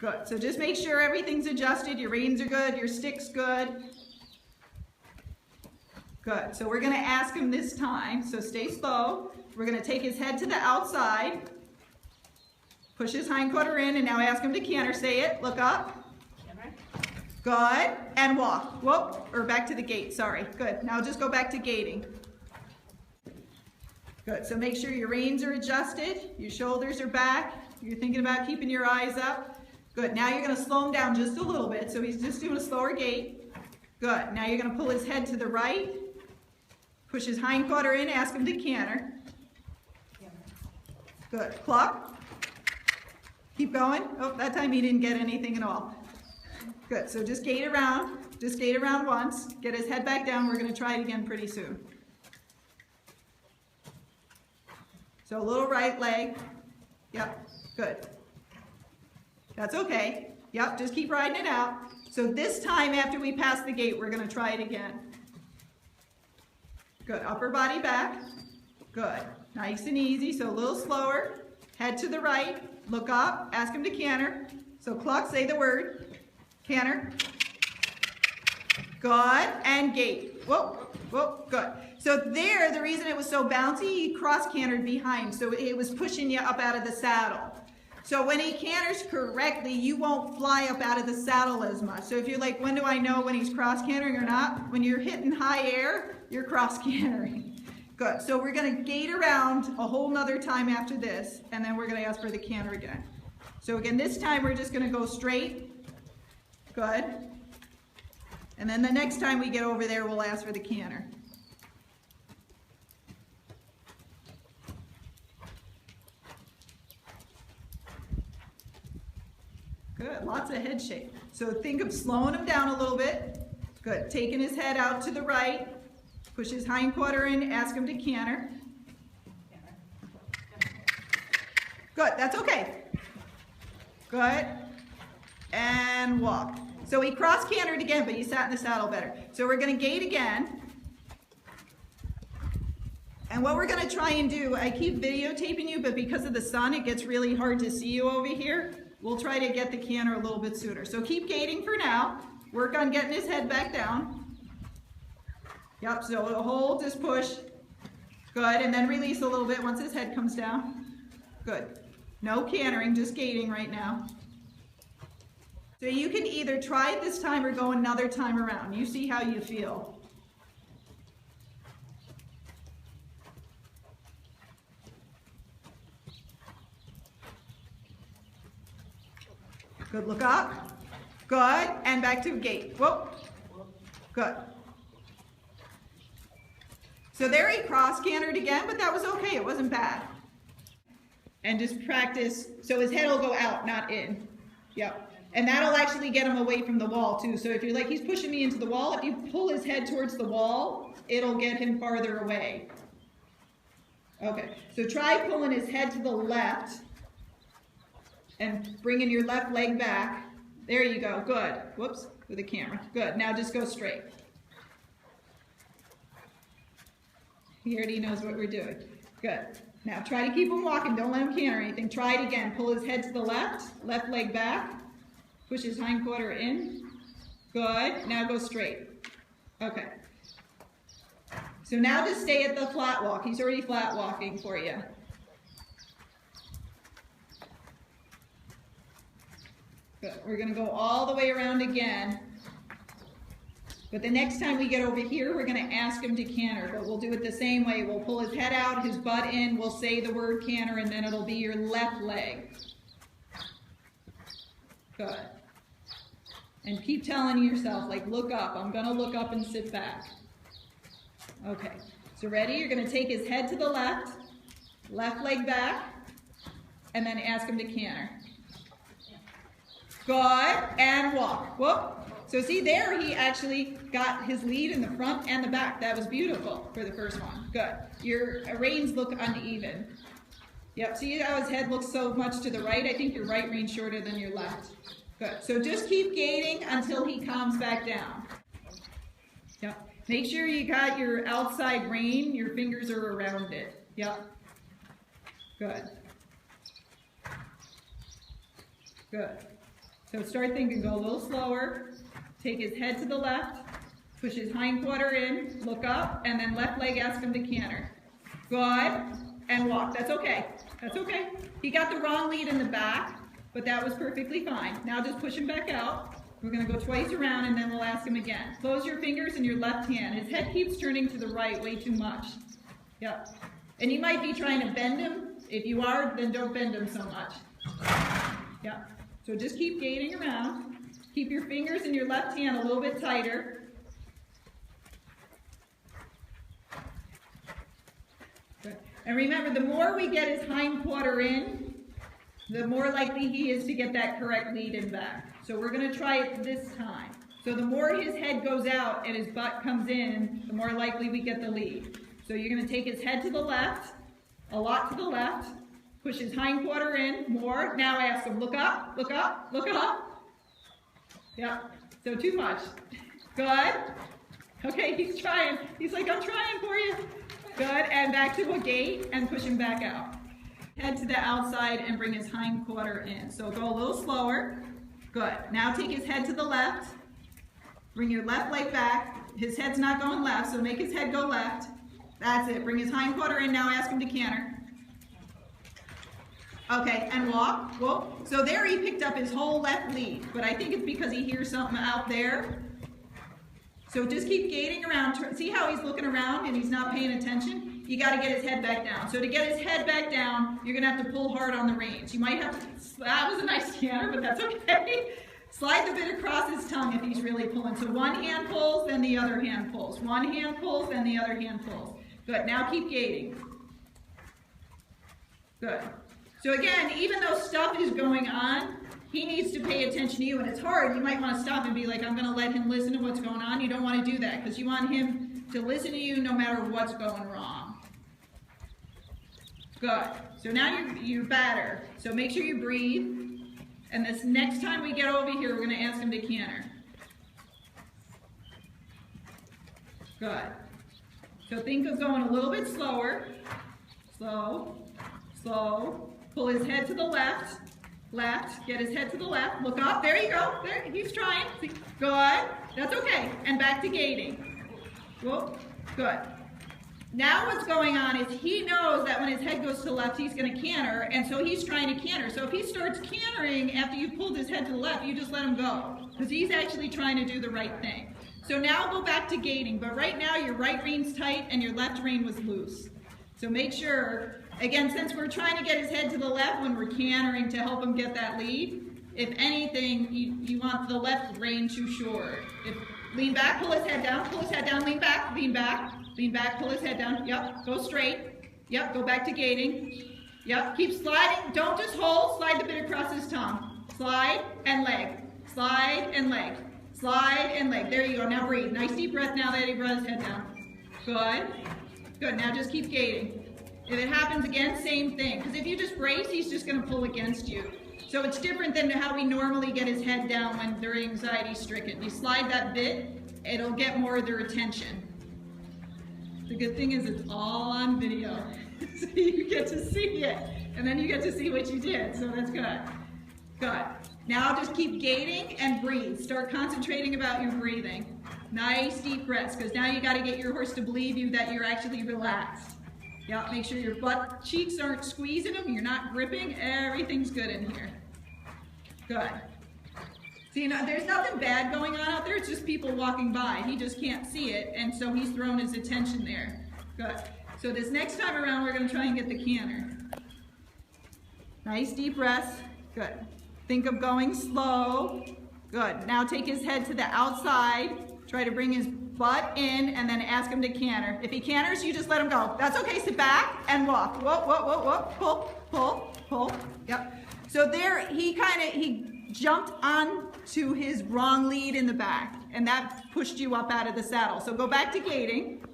Good. So just make sure everything's adjusted. Your reins are good. Your stick's good. Good. So we're going to ask him this time. So stay slow. We're going to take his head to the outside. Push his hindquarter in and now ask him to canter. Say it. Look up. Good. And walk. Whoop. Or back to the gate. Sorry. Good. Now just go back to gating. Good. So make sure your reins are adjusted. Your shoulders are back. You're thinking about keeping your eyes up. Good. Now you're going to slow him down just a little bit. So he's just doing a slower gait. Good. Now you're going to pull his head to the right. Push his hindquarter in. Ask him to canter. Good. Cluck. Keep going. Oh, that time he didn't get anything at all. Good. So just gait around. Just gait around once. Get his head back down. We're going to try it again pretty soon. So a little right leg. Yep. Good. That's okay. Yep. Just keep riding it out. So this time after we pass the gate, we're going to try it again. Good. Upper body back. Good. Nice and easy. So a little slower. Head to the right. Look up. Ask him to canter. So cluck. Say the word. Canter. Good. And gate. Whoop. Whoop. Good. So there, the reason it was so bouncy, he cross-cantered behind. So it was pushing you up out of the saddle. So when he canters correctly, you won't fly up out of the saddle as much. So if you're like, when do I know when he's cross-cantering or not? When you're hitting high air, you're cross-cantering. Good. So we're going to gait around a whole nother time after this, and then we're going to ask for the canter again. So again, this time we're just going to go straight. Good. And then the next time we get over there, we'll ask for the canter. Good, lots of head shake. So think of slowing him down a little bit. Good, taking his head out to the right. Push his hindquarter in, ask him to canter. Good, that's okay. Good, and walk. So he cross-cantered again, but he sat in the saddle better. So we're going to gait again. And what we're going to try and do, I keep videotaping you, but because of the sun, it gets really hard to see you over here. We'll try to get the canter a little bit sooner. So keep gaiting for now. Work on getting his head back down. Yep, so hold, just push. Good, and then release a little bit once his head comes down. Good. No cantering, just gaiting right now. So you can either try it this time or go another time around. You see how you feel. Good, look up. Good, and back to gait. Whoop. Good. So there he cross-cantered again, but that was okay. It wasn't bad. And just practice, so his head will go out, not in. Yep. And that'll actually get him away from the wall too. So if you're like, he's pushing me into the wall, if you pull his head towards the wall, it'll get him farther away. Okay, so try pulling his head to the left and bringing your left leg back. There you go, good. Whoops, with the camera. Good, now just go straight. He already knows what we're doing. Good. Now try to keep him walking, don't let him canter anything. Try it again, pull his head to the left, left leg back. Push his hindquarter in. Good. Now go straight. Okay. So now just stay at the flat walk. He's already flat walking for you. Good. We're going to go all the way around again. But the next time we get over here, we're going to ask him to canter. But we'll do it the same way. We'll pull his head out, his butt in. We'll say the word canter, and then it'll be your left leg. Good. And keep telling yourself, like, look up. I'm going to look up and sit back. Okay. So ready? You're going to take his head to the left, left leg back, and then ask him to canter. Good. And walk. Whoop. So see there, he actually got his lead in the front and the back. That was beautiful for the first one. Good. Your reins look uneven. Yep. See how his head looks so much to the right? I think your right reine's shorter than your left. Good. So just keep gaiting until he calms back down. Yep. Make sure you got your outside rein, your fingers are around it. Yep. Good. Good. So start thinking, go a little slower, take his head to the left, push his hind quarter in, look up, and then left leg, ask him to canter. Good, and walk. That's okay. That's okay. He got the wrong lead in the back, but that was perfectly fine. Now just push him back out. We're going to go twice around, and then we'll ask him again. Close your fingers in your left hand. His head keeps turning to the right way too much. Yep. And you might be trying to bend him. If you are, then don't bend him so much. Yep. So just keep gaiting around. Keep your fingers in your left hand a little bit tighter. Good. And remember, the more we get his hind quarter in, the more likely he is to get that correct lead in back. So we're going to try it this time. So the more his head goes out and his butt comes in, the more likely we get the lead. So you're going to take his head to the left, a lot to the left, push his hind quarter in, more. Now ask him, look up, look up, look up. Yeah, so too much. Good. Okay, he's trying. He's like, I'm trying for you. Good, and back to a gate and push him back out. Head to the outside and bring his hind quarter in. So go a little slower. Good. Now take his head to the left. Bring your left leg back. His head's not going left, so make his head go left. That's it. Bring his hind quarter in. Now ask him to canter. Okay, and walk. Whoa. So there he picked up his whole left lead, but I think it's because he hears something out there. So just keep gating around. See how he's looking around and he's not paying attention? You got to get his head back down. So to get his head back down, you're going to have to pull hard on the reins. You might have to, that was a nice canter, but that's okay. Slide the bit across his tongue if he's really pulling. So one hand pulls, then the other hand pulls. One hand pulls, then the other hand pulls. Good, now keep gating. Good. So again, even though stuff is going on, he needs to pay attention to you, and it's hard. You might want to stop and be like, I'm going to let him listen to what's going on. You don't want to do that, because you want him to listen to you no matter what's going wrong. Good. So now you're better. So make sure you breathe. And this next time we get over here, we're going to ask him to canter. Good. So think of going a little bit slower. Slow, slow. Pull his head to the left. Left. Get his head to the left. Look up. There you go. There. He's trying. Good. That's okay. And back to gating. Whoa. Good. Now what's going on is he knows that when his head goes to the left, he's going to canter, and so he's trying to canter. So if he starts cantering after you pulled his head to the left, you just let him go, because he's actually trying to do the right thing. So now go back to gating, but right now your right rein's tight and your left rein was loose. So make sure, again, since we're trying to get his head to the left when we're cantering to help him get that lead, if anything, you want the left rein too short. Lean back, pull his head down, lean back, lean back. Lean back, pull his head down. Yep, go straight. Yep, go back to gating. Yep, keep sliding. Don't just hold. Slide the bit across his tongue. Slide and leg. Slide and leg. Slide and leg. There you go. Now breathe. Nice deep breath now that he brought his head down. Good. Good. Now just keep gating. If it happens again, same thing. Because if you just brace, he's just going to pull against you. So it's different than how we normally get his head down when they're anxiety-stricken. You slide that bit, it'll get more of their attention. The good thing is it's all on video, so you get to see it, and then you get to see what you did, so that's good. Good. Now just keep gating and breathe. Start concentrating about your breathing. Nice deep breaths, because now you got to get your horse to believe you that you're actually relaxed. Yeah, make sure your butt cheeks aren't squeezing them, you're not gripping, everything's good in here. Good. See, there's nothing bad going on out there, it's just people walking by. He just can't see it, and so he's thrown his attention there. Good. So this next time around, we're going to try and get the canter. Nice deep breaths. Good. Think of going slow. Good. Now take his head to the outside. Try to bring his butt in, and then ask him to canter. If he canters, you just let him go. That's okay. Sit back and walk. Whoa, whoa, whoa, whoa. Pull, pull, pull. Yep. So there, he jumped on to his wrong lead in the back, and that pushed you up out of the saddle. So go back to gating.